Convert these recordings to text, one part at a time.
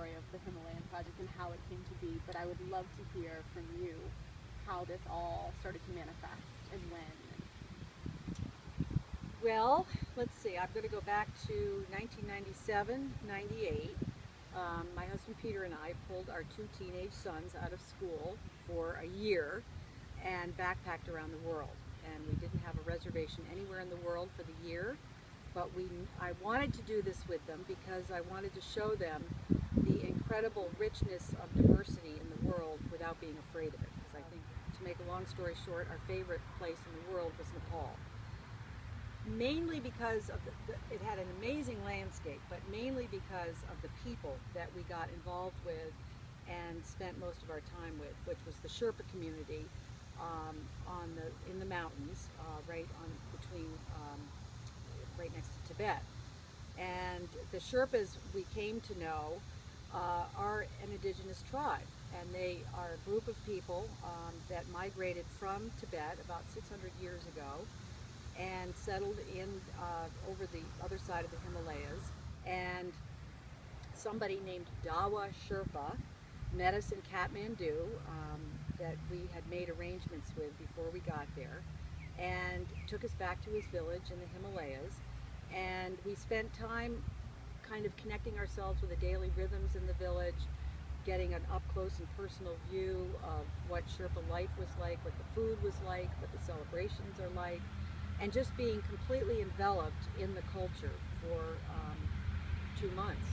story of the Himalayan project and how it came to be, but I would love to hear from you how this all started to manifest and when. Well, let's see, I'm going to go back to 1997, 98. My husband Peter and I pulled our two teenage sons out of school for a year and backpacked around the world. And we didn't have a reservation anywhere in the world for the year, but I wanted to do this with them because I wanted to show them the incredible richness of diversity in the world without being afraid of it. Because I think, to make a long story short, our favorite place in the world was Nepal. Mainly because of it had an amazing landscape, but mainly because of the people that we got involved with and spent most of our time with, which was the Sherpa community in the mountains, right next to Tibet. And the Sherpas we came to know are an indigenous tribe, and they are a group of people that migrated from Tibet about 600 years ago and settled in over the other side of the Himalayas. And somebody named Dawa Sherpa met us in Kathmandu that we had made arrangements with before we got there, and took us back to his village in the Himalayas. And we spent time kind of connecting ourselves with the daily rhythms in the village, getting an up-close and personal view of what Sherpa life was like, what the food was like, what the celebrations are like, and just being completely enveloped in the culture for 2 months.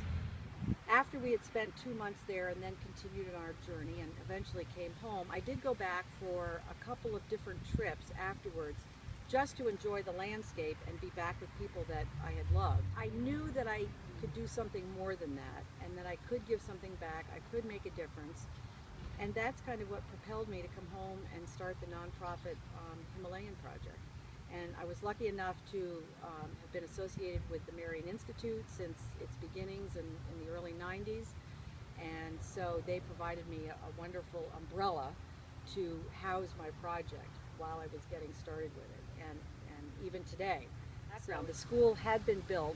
After we had spent 2 months there and then continued on our journey and eventually came home, I did go back for a couple of different trips afterwards just to enjoy the landscape and be back with people that I had loved. I knew that I could do something more than that, and that I could give something back, I could make a difference. And that's kind of what propelled me to come home and start the nonprofit Himalayan project. And I was lucky enough to have been associated with the Marion Institute since its beginnings in the early 90s. And so they provided me a wonderful umbrella to house my project while I was getting started with it. And even today, the school had been built.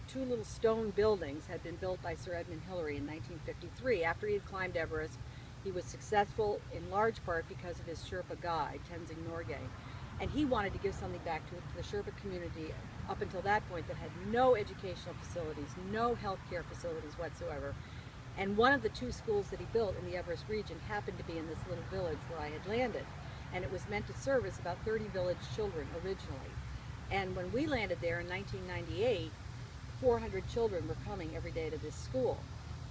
2 little stone buildings had been built by Sir Edmund Hillary in 1953. After he had climbed Everest, he was successful in large part because of his Sherpa guide, Tenzing Norgay. And he wanted to give something back to the Sherpa community up until that point that had no educational facilities, no healthcare facilities whatsoever. And one of the 2 schools that he built in the Everest region happened to be in this little village where I had landed. And it was meant to service about 30 village children originally. And when we landed there in 1998, 400 children were coming every day to this school.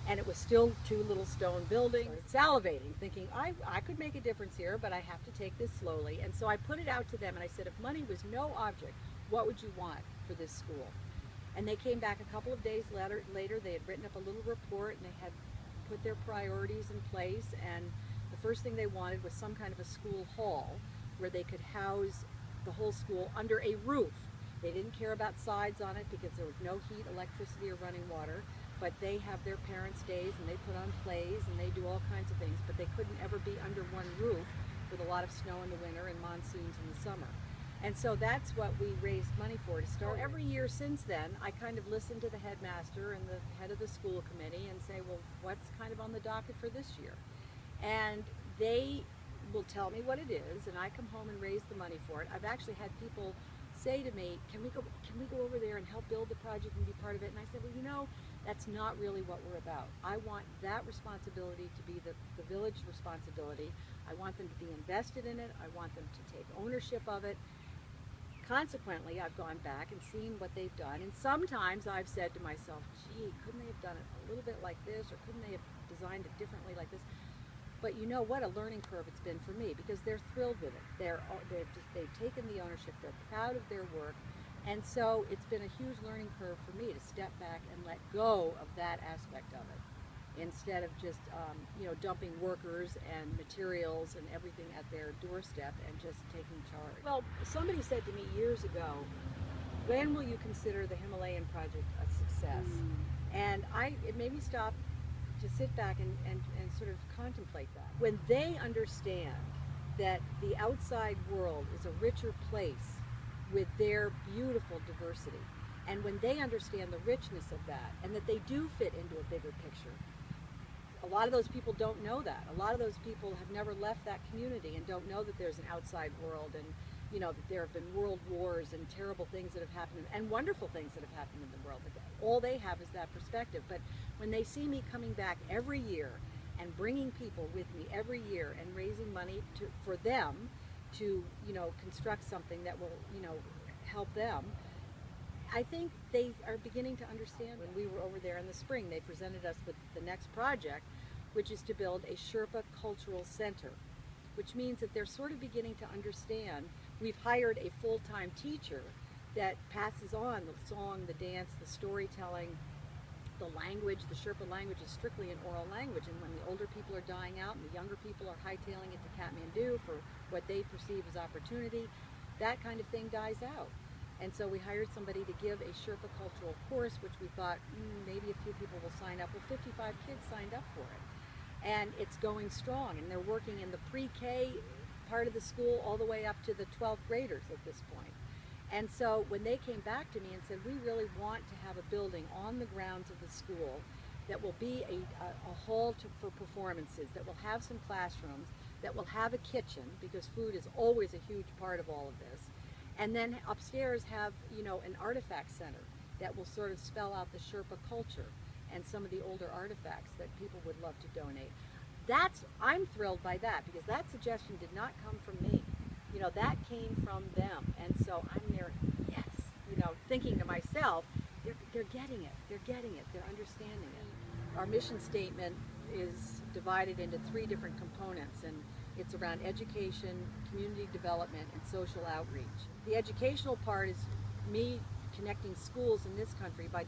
And it was still 2 little stone buildings. Salivating, thinking I could make a difference here, but I have to take this slowly. And so I put it out to them and I said, if money was no object, what would you want for this school? And they came back a couple of days later. They had written up a little report and they had put their priorities in place. And the first thing they wanted was some kind of a school hall where they could house the whole school under a roof. They didn't care about sides on it because there was no heat, electricity, or running water. But they have their parents' days and they put on plays and they do all kinds of things, but they couldn't ever be under one roof with a lot of snow in the winter and monsoons in the summer. And so that's what we raised money for to start. Well, every year since then, I kind of listen to the headmaster and the head of the school committee and say, well, what's kind of on the docket for this year? And they will tell me what it is, and I come home and raise the money for it. I've actually had people say to me, can we go over there and help build the project and be part of it? And I said, well, you know, that's not really what we're about. I want that responsibility to be the village responsibility. I want them to be invested in it. I want them to take ownership of it. Consequently, I've gone back and seen what they've done. And sometimes I've said to myself, gee, couldn't they have done it a little bit like this? Or couldn't they have designed it differently like this? But you know what a learning curve it's been for me, because they're thrilled with it. They've taken the ownership. They're proud of their work. And so it's been a huge learning curve for me to step back and let go of that aspect of it, instead of just dumping workers and materials and everything at their doorstep and just taking charge. Well, somebody said to me years ago, when will you consider the Himalayan project a success? And it made me stop to sit back and sort of contemplate that. When they understand that the outside world is a richer place with their beautiful diversity, and when they understand the richness of that and that they do fit into a bigger picture, a lot of those people don't know that. A lot of those people have never left that community and don't know that there's an outside world, and that there have been world wars and terrible things that have happened and wonderful things that have happened in the world. All they have is that perspective. But when they see me coming back every year and bringing people with me every year and raising money for them to construct something that will help them, I think they are beginning to understand. When we were over there in the spring, they presented us with the next project, which is to build a Sherpa Cultural Center, which means that they're sort of beginning to understand. We've hired a full-time teacher that passes on the song, the dance, the storytelling, the language. The Sherpa language is strictly an oral language, and when the older people are dying out and the younger people are hightailing it to Kathmandu for what they perceive as opportunity, that kind of thing dies out. And so we hired somebody to give a Sherpa cultural course, which we thought maybe a few people will sign up. Well, 55 kids signed up for it. And it's going strong, and they're working in the pre-K part of the school all the way up to the 12th graders at this point. And so when they came back to me and said, we really want to have a building on the grounds of the school that will be a hall for performances, that will have some classrooms, that will have a kitchen, because food is always a huge part of all of this. And then upstairs have, an artifact center that will sort of spell out the Sherpa culture and some of the older artifacts that people would love to donate. I'm thrilled by that, because that suggestion did not come from me. That came from them. And so I'm there, yes, thinking to myself, they're getting it, they're understanding it. Our mission statement is divided into 3 different components, and it's around education, community development, and social outreach. The educational part is me connecting schools in this country by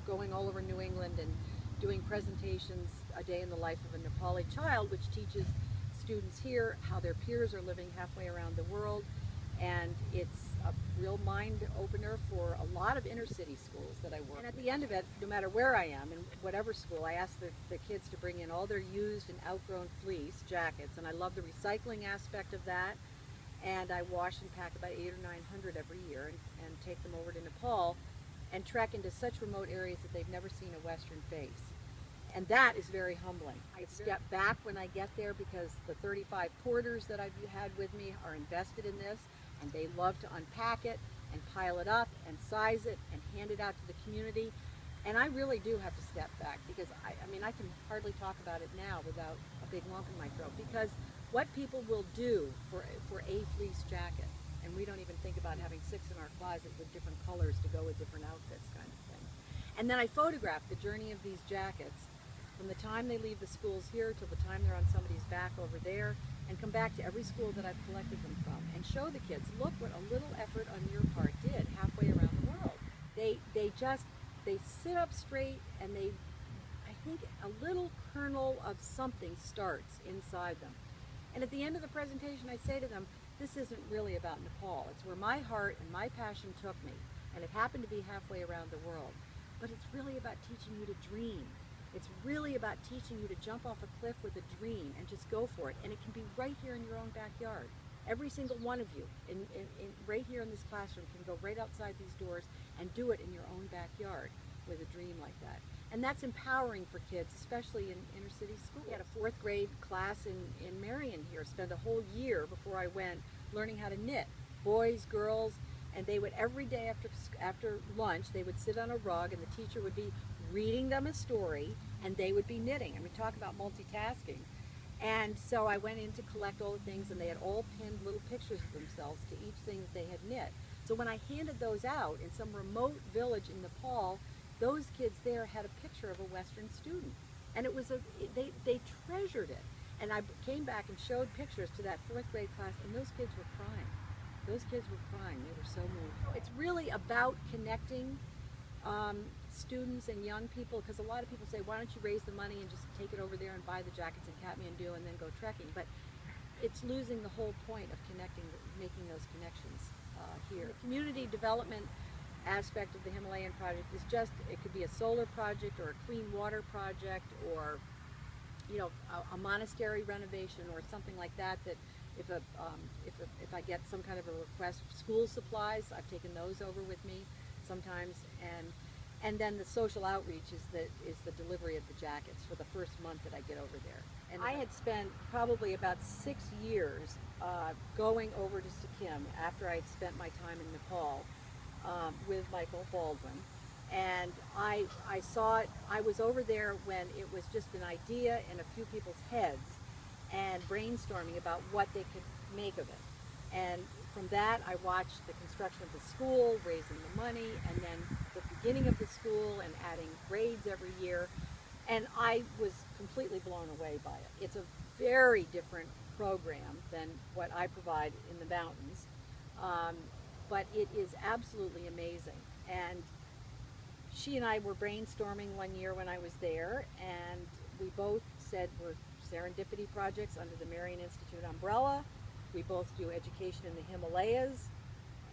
going all over New England and doing presentations, a day in the life of a Nepali child, which teaches students here how their peers are living halfway around the world. And it's a real mind opener for a lot of inner city schools that I work with. And at the end of it, no matter where I am, in whatever school, I ask the kids to bring in all their used and outgrown fleece jackets, and I love the recycling aspect of that. And I wash and pack about 800 or 900 every year and take them over to Nepal and trek into such remote areas that they've never seen a Western face. And that is very humbling. I step back when I get there, because the 35 porters that I've had with me are invested in this, and they love to unpack it and pile it up and size it and hand it out to the community. And I really do have to step back, because I can hardly talk about it now without a big lump in my throat, because what people will do for a fleece jacket, and we don't even think about having 6 in our closet with different colors to go with different outfits kind of thing. And then I photograph the journey of these jackets from the time they leave the schools here till the time they're on somebody's back over there, and come back to every school that I've collected them from and show the kids, look what a little effort on your part did halfway around the world. They sit up straight, and I think a little kernel of something starts inside them. And at the end of the presentation, I say to them, this isn't really about Nepal. It's where my heart and my passion took me, and it happened to be halfway around the world. But it's really about teaching you to dream. It's really about teaching you to jump off a cliff with a dream and just go for it. And it can be right here in your own backyard. Every single one of you, right here in this classroom, can go right outside these doors and do it in your own backyard with a dream like that. And that's empowering for kids, especially in inner city schools. We had a 4th grade class in Marion here, spent a whole year before I went learning how to knit. Boys, girls, and they would, every day after lunch, they would sit on a rug, and the teacher would be reading them a story, and they would be knitting. And we talk about multitasking. And so I went in to collect all the things, and they had all pinned little pictures of themselves to each thing that they had knit. So when I handed those out in some remote village in Nepal, those kids there had a picture of a Western student. And it was they treasured it. And I came back and showed pictures to that 4th grade class, and those kids were crying. Those kids were crying. They were so moved. It's really about connecting students and young people, because a lot of people say, why don't you raise the money and just take it over there and buy the jackets in Kathmandu and then go trekking? But it's losing the whole point of connecting, making those connections here. The community development aspect of the Himalayan project is just, it could be a solar project or a clean water project, or a monastery renovation or something like that. That if I get some kind of a request, school supplies, I've taken those over with me sometimes, and And then the social outreach is the delivery of the jackets for the first month that I get over there. And I had spent probably about 6 years going over to Sikkim after I had spent my time in Nepal with Michael Baldwin. And I saw it, I was over there when it was just an idea in a few people's heads and brainstorming about what they could make of it. And from that, I watched the construction of the school, raising the money, and then the beginning of the school and adding grades every year. And I was completely blown away by it. It's a very different program than what I provide in the mountains, but it is absolutely amazing. And she and I were brainstorming one year when I was there, and we both said we're Serendipity projects under the Marion Institute umbrella. We both do education in the Himalayas,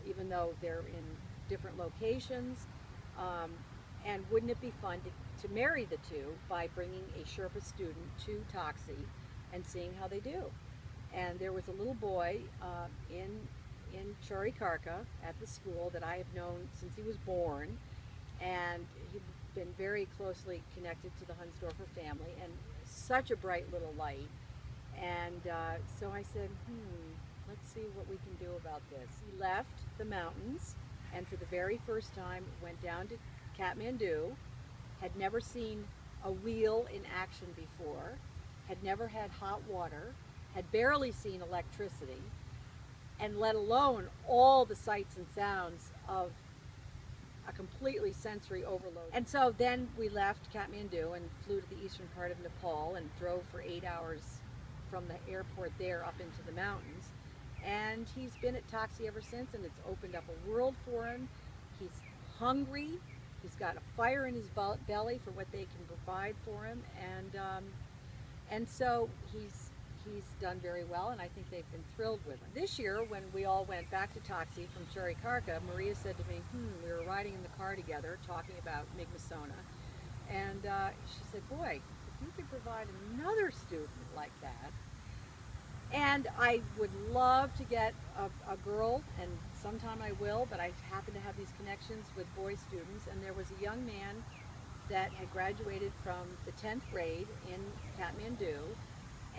even though they're in different locations. And wouldn't it be fun to marry the two by bringing a Sherpa student to Toxie and seeing how they do? And there was a little boy in Charikarka at the school that I have known since he was born, and he'd been very closely connected to the Hunsdorfer family, and such a bright little light. And so I said, let's see what we can do about this. He left the mountains and for the very first time went down to Kathmandu, had never seen a wheel in action before, had never had hot water, had barely seen electricity, and let alone all the sights and sounds of a completely sensory overload. And so then we left Kathmandu and flew to the eastern part of Nepal and drove for 8 hours from the airport there up into the mountains. And he's been at Toxie ever since, and it's opened up a world for him. He's hungry. He's got a fire in his belly for what they can provide for him, and so he's done very well, and I think they've been thrilled with him. This year, when we all went back to Toxie from Charikarka, Maria said to me, we were riding in the car together talking about Mi'kmaq, and she said, boy, if you could provide another student like that. And I would love to get a girl, and sometime I will, but I happen to have these connections with boy students, and there was a young man that had graduated from the 10th grade in Kathmandu,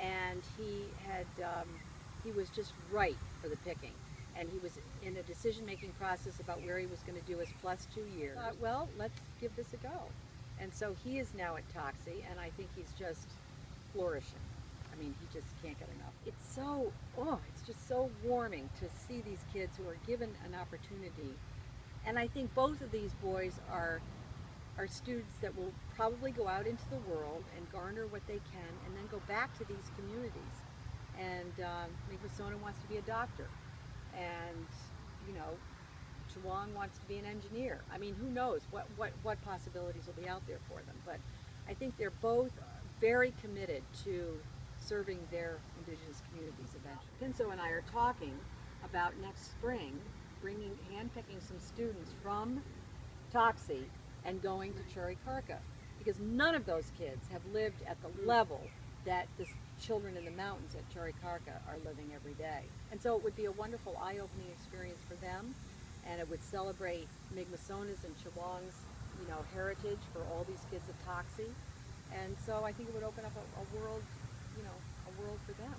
and he was just right for the picking. And he was in a decision-making process about where he was going to do his +2 years. I thought, well, let's give this a go. And so he is now at Toxie, and I think he's just flourishing. I mean, he just can't get enough. It's just so warming to see these kids who are given an opportunity. And I think both of these boys are students that will probably go out into the world and garner what they can and then go back to these communities. And Mi'kmaq wants to be a doctor. And, Chewang wants to be an engineer. I mean, who knows what possibilities will be out there for them. But I think they're both very committed to serving their indigenous communities eventually. Pinso and I are talking about next spring handpicking some students from Toxie and going to Charikarka, because none of those kids have lived at the level that the children in the mountains at Charikarka are living every day. And so it would be a wonderful eye-opening experience for them, and it would celebrate Mi'kmaq and Chewang's heritage for all these kids at Toxie. And so I think it would open up a world, a world for them.